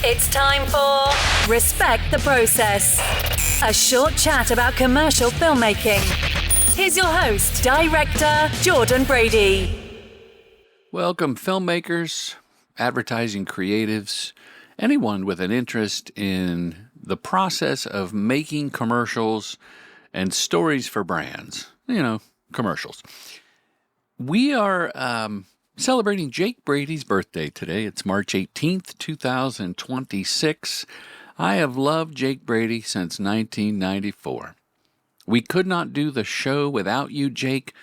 It's time for Respect the Process, a short chat about commercial filmmaking. Here's your host, director Jordan Brady. Welcome, filmmakers, advertising creatives, anyone with an interest in the process of making commercials and stories for brands. Commercials. We are celebrating Jake Brady's birthday today. It's March 18th, 2026. I have loved Jake Brady since 1994. We could not do the show without you, Jake.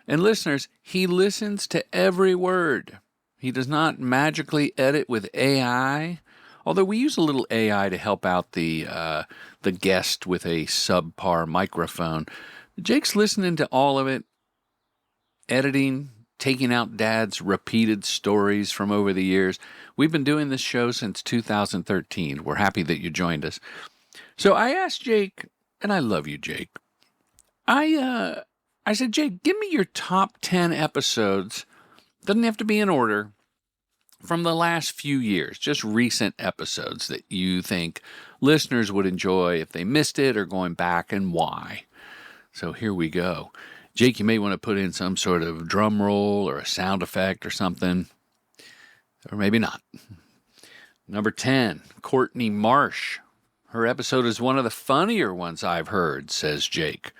And listeners, he listens to every word. He does not magically edit with AI, although we use a little AI to help out the guest with a subpar microphone. Jake's listening to all of it, editing, taking out Dad's repeated stories from over the years. We've been doing this show since 2013. We're happy that you joined us. So I asked Jake, and I love you, Jake. I said, Jake, give me your top 10 episodes. Doesn't have to be in order. From the last few years, just recent episodes that you think listeners would enjoy if they missed it or going back, and why. So here we go. Jake, you may want to put in some sort of drum roll or a sound effect or something, or maybe not. Number 10, Courtney Marsh. Her episode is one of the funnier ones I've heard, says Jake.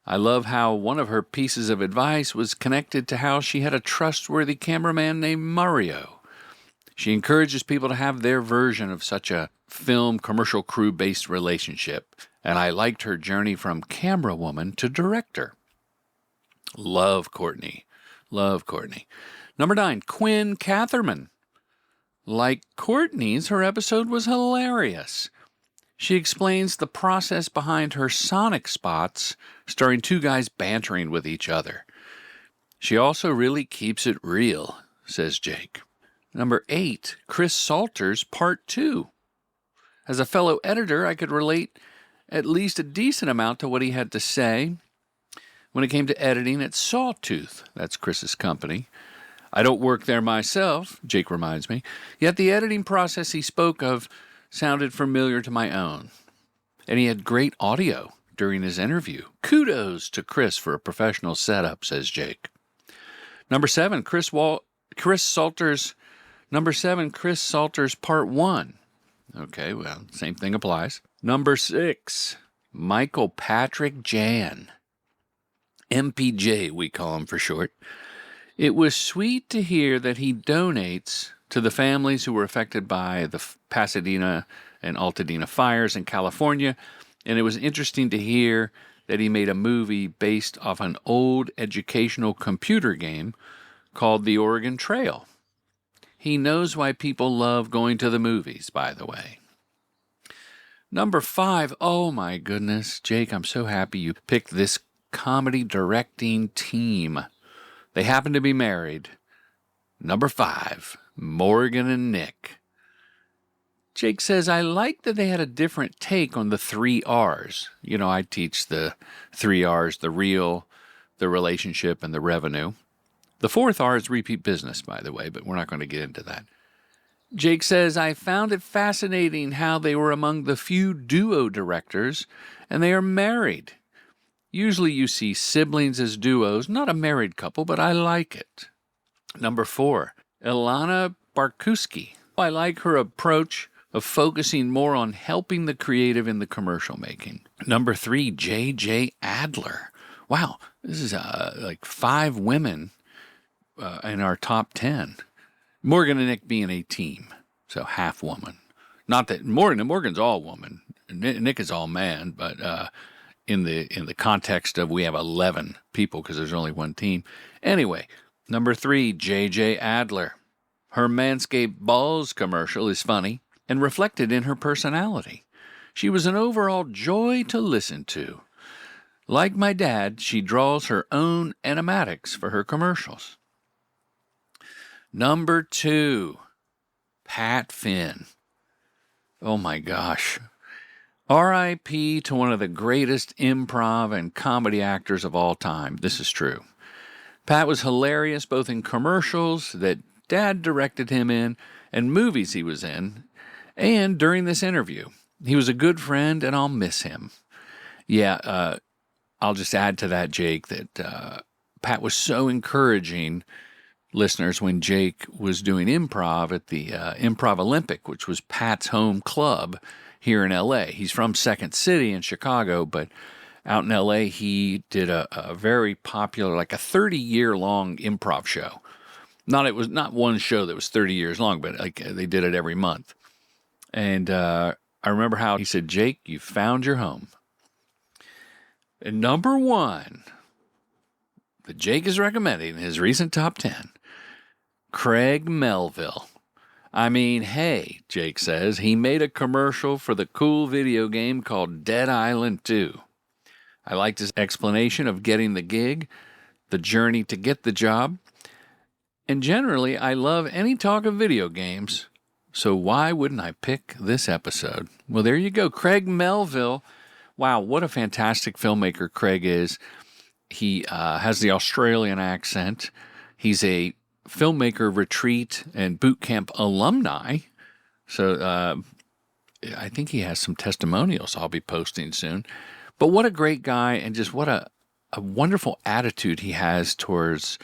I love how one of her pieces of advice was connected to how she had a trustworthy cameraman named Mario. She encourages people to have their version of such a film commercial crew-based relationship, and I liked her journey from camera woman to director. Love Courtney. Love Courtney. Number 9, Quinn Katherman. Like Courtney's, her episode was hilarious. She explains the process behind her Sonic spots, starring two guys bantering with each other. She also really keeps it real, says Jake. Number 8, Chris Salter's Part 2. As a fellow editor, I could relate at least a decent amount to what he had to say when it came to editing at Sawtooth. That's Chris's company. I don't work there myself, Jake reminds me, yet the editing process he spoke of sounded familiar to my own. And he had great audio during his interview. Kudos to Chris for a professional setup, says Jake. Number 7, Chris Salter's Part 1. Okay, well, same thing applies. Number 6, Michael Patrick Jann. MPJ, we call him for short. It was sweet to hear that he donates to the families who were affected by the Pasadena and Altadena fires in California, and it was interesting to hear that he made a movie based off an old educational computer game called The Oregon Trail. He knows why people love going to the movies, by the way. Number 5, oh my goodness, Jake, I'm so happy you picked this comedy directing team. They happen to be married. Number 5, Morgan and Nick. Jake says, I like that they had a different take on the 3 R's. I teach the 3 R's, the real, the relationship, and the revenue. The 4th R is repeat business, by the way, but we're not going to get into that. Jake says, I found it fascinating how they were among the few duo directors, and they are married. Usually you see siblings as duos, not a married couple, but I like it. Number 4, Elana Barkowski. I like her approach of focusing more on helping the creative in the commercial making. Number 3, JJ Adler. Wow, this is like 5 women in our top 10. Morgan and Nick being a team, so half woman. Not that Morgan's all woman, Nick is all man, but in the context of we have 11 people because there's only one team. Anyway, number 3, JJ Adler. Her Manscaped Balls commercial is funny and reflected in her personality. She was an overall joy to listen to. Like my dad, she draws her own animatics for her commercials. Number 2, Pat Finn. Oh my gosh. R.I.P. to one of the greatest improv and comedy actors of all time. This is true. Pat was hilarious both in commercials that Dad directed him in and movies he was in, and during this interview. He was a good friend, and I'll miss him. Yeah, I'll just add to that, Jake, that Pat was so encouraging listeners when Jake was doing improv at the Improv Olympic, which was Pat's home club here in L.A. He's from Second City in Chicago, but out in L.A. he did a very popular, like a 30-year-long improv show. It was not one show that was 30 years long, but like they did it every month. And I remember how he said, Jake, you found your home. And number one that Jake is recommending in his recent top 10, Craig Melville. I mean, hey, Jake says, he made a commercial for the cool video game called Dead Island 2. I liked his explanation of getting the gig, the journey to get the job, and generally, I love any talk of video games, so why wouldn't I pick this episode? Well, there you go, Craig Melville. Wow, what a fantastic filmmaker Craig is. He has the Australian accent. He's a filmmaker retreat and boot camp alumni. So I think he has some testimonials I'll be posting soon. But what a great guy, and just what a wonderful attitude he has towards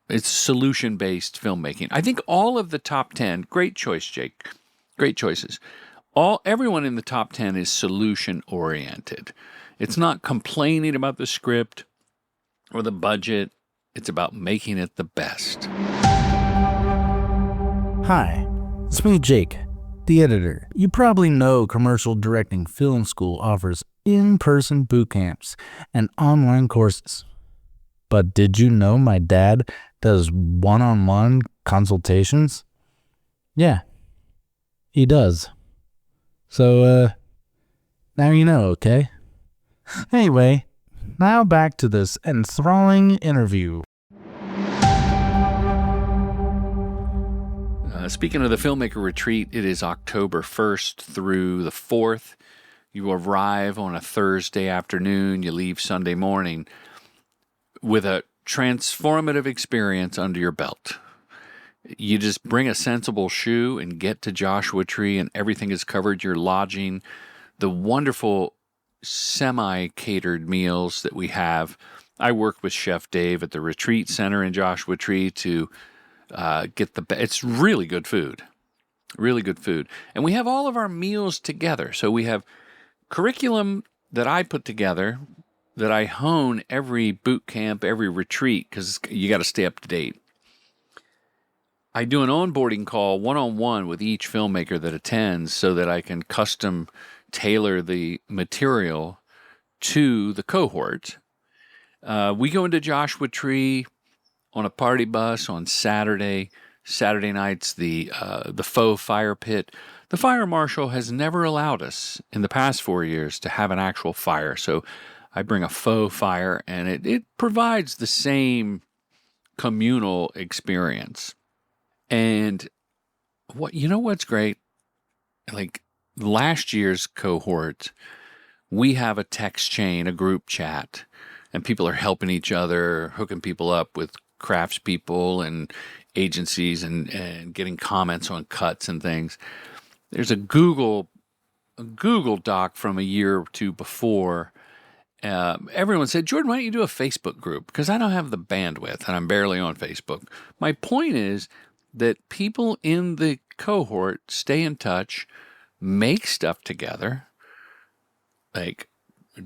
it's solution-based filmmaking. I think all of the top 10, great choice, Jake. Great choices. Everyone in the top 10 is solution-oriented. It's not complaining about the script or the budget. It's about making it the best. Hi, it's me, Jake, the editor. You probably know Commercial Directing Film School offers in-person boot camps and online courses. But did you know my dad does one-on-one consultations? Yeah, he does. So, now you know, okay? Anyway, now back to this enthralling interview. Speaking of the Filmmaker Retreat, it is October 1st through the 4th. You arrive on a Thursday afternoon, you leave Sunday morning with a transformative experience under your belt. You just bring a sensible shoe and get to Joshua Tree, and everything is covered. Your lodging, the wonderful semi-catered meals that we have. I work with Chef Dave at the Retreat Center in Joshua Tree to get it's really good food. Really good food. And we have all of our meals together. So we have curriculum that I put together that I hone every boot camp, every retreat, because you got to stay up to date. I do an onboarding call one-on-one with each filmmaker that attends so that I can custom tailor the material to the cohort. We go into Joshua Tree on a party bus on Saturday. Saturday night's the faux fire pit. The fire marshal has never allowed us in the past 4 years to have an actual fire, so I bring a faux fire, and it provides the same communal experience. And what's great? Like last year's cohort, we have a text chain, a group chat, and people are helping each other, hooking people up with craftspeople and agencies and getting comments on cuts and things. There's a Google Doc from a year or two before. Everyone said, Jordan, why don't you do a Facebook group? Because I don't have the bandwidth and I'm barely on Facebook. My point is that people in the cohort stay in touch, make stuff together, like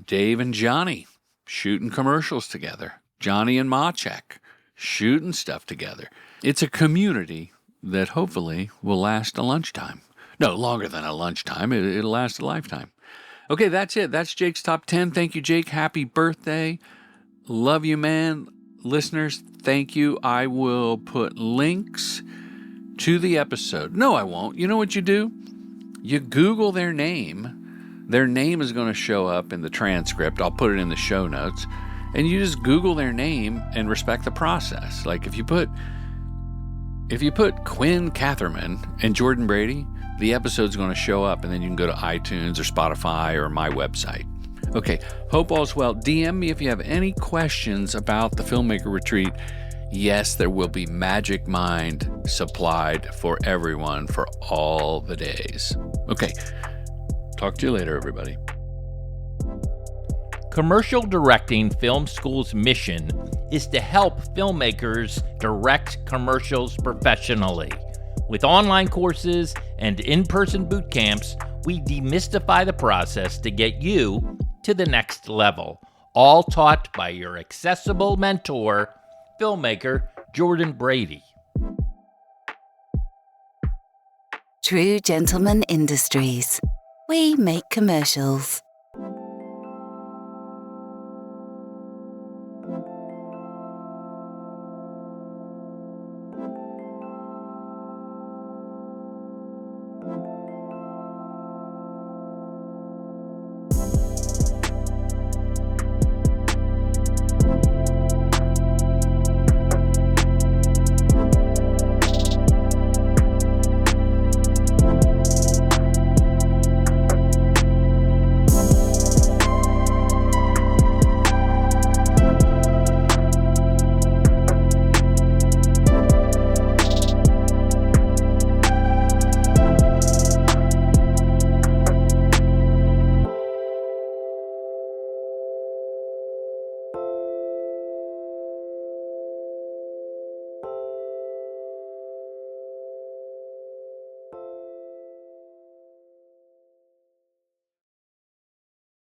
Dave and Johnny shooting commercials together, Johnny and Machek shooting stuff together. It's a community that hopefully will last a lunchtime. No, longer than a lunchtime. It'll last a lifetime. Okay, that's it. That's Jake's Top 10. Thank you, Jake. Happy birthday. Love you, man. Listeners, thank you. I will put links to the episode. No, I won't. You know what you do? You Google their name. Their name is going to show up in the transcript. I'll put it in the show notes. And you just Google their name and respect the process. Like if you put Quinn Katherman and Jordan Brady, the episode's going to show up, and then you can go to iTunes or Spotify or my website. Okay, hope all's well. DM me if you have any questions about the Filmmaker Retreat. Yes, there will be Magic Mind supplied for everyone for all the days. Okay, talk to you later, everybody. Commercial Directing Film School's mission is to help filmmakers direct commercials professionally. With online courses and in-person boot camps, we demystify the process to get you to the next level, all taught by your accessible mentor, filmmaker Jordan Brady. True Gentleman Industries. We make commercials.